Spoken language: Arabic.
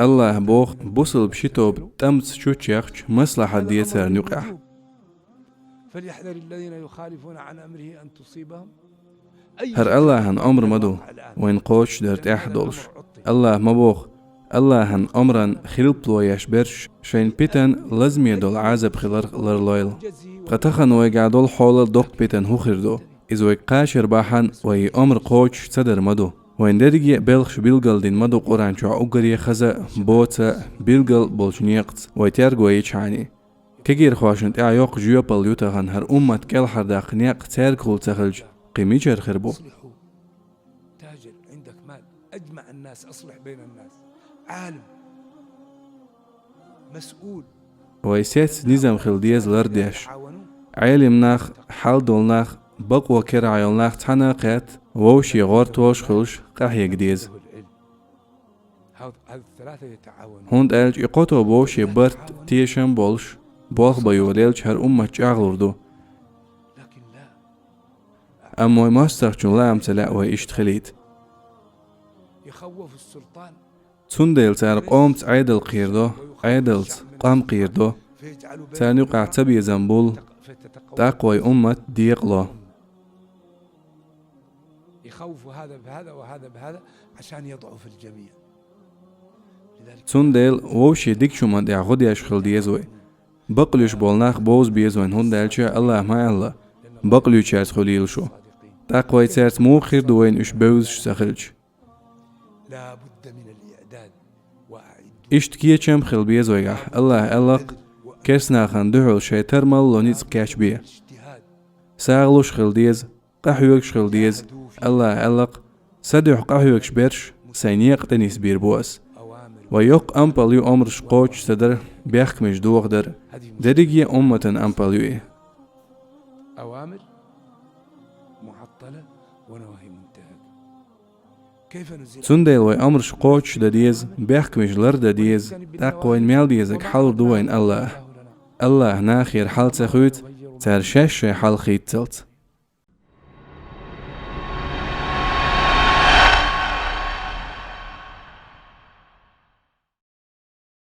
الله بوخ بوصل بشتوب تمت شوش يخش مصلحة ديسر نقع. فليحذر الذين يخالفون عن أمره أن تصيبهم هر الله هن أمر مدو وين قوش درت أحدولش. الله مبوخ الله هن أمرن خلبلو يشبرش شين بيتن لازم يدول عازب خلر لرلويل. قتخن ويقعدول حول دوق بيتن هو خردو. إذا ويقاشر باحن وي أمر قوش صدر مدو. وين درجي بلخش بيلقل دين مدو قران شو أقري خزا بوتا بيلقل بولشنيقت ويترجو يشعني. كجير خواشنت يوق جيوبال يوتهن هر أمت كل حرداق نيق تركول تخلج قيميجر خربو. تاجر عندك مال أجمع الناس أصلح بين الناس عالم مسؤول ويسيت نظام خلديز لرديش عيلم ناخ حال دول ناخ بقوة كرعيل ناخ تحناقات ووشي غورتوش خلش قاحي قديز هوند ألج يقوتو بوشي برت تيشن بولش بوخ بيوليلج هر أمت جاغلردو أموي ماسترچون لا أمتلا ويشتخليت يخوف السلطان تسنديل تار قومت عيدل قيردو عيدلت قام قيردو تاني وقع تبي زنبول تقوي أمت ديقلو يخوف هذا بهذا وهذا بهذا عشان يضعف الجميع. تسنديل ووشي ديكشو من يعغد يشخل ديزوي بقليش بولناخ بوز بيزوين هندالشا الله ما الله بقليش يسخليل شو تقوي تارت موخير دوين اش بوزش سخلج لا بد من الإعداد وأعد اشتكيتشم خل بيزويح الله ألق كسنا خندعو شيتر مال لونيز كاش بيه ساغلوش خل ديز قحيوكش خل ديز الله ألق سدح قحيوكش برش سينيق تنيس بير بوس ويوق أمباليو أمرش قوش صدر بيخ مش دوغ در دريجي أمة أمباليو أوامر معطلة ونواهي منتهكة. كيف نزيل سنديل وي أمرش قوش دديز بيخ مش لر دديز تقوين ميل ديزك حل دوين الله الله ناخير حل تخوت ترشش حل خيت تلت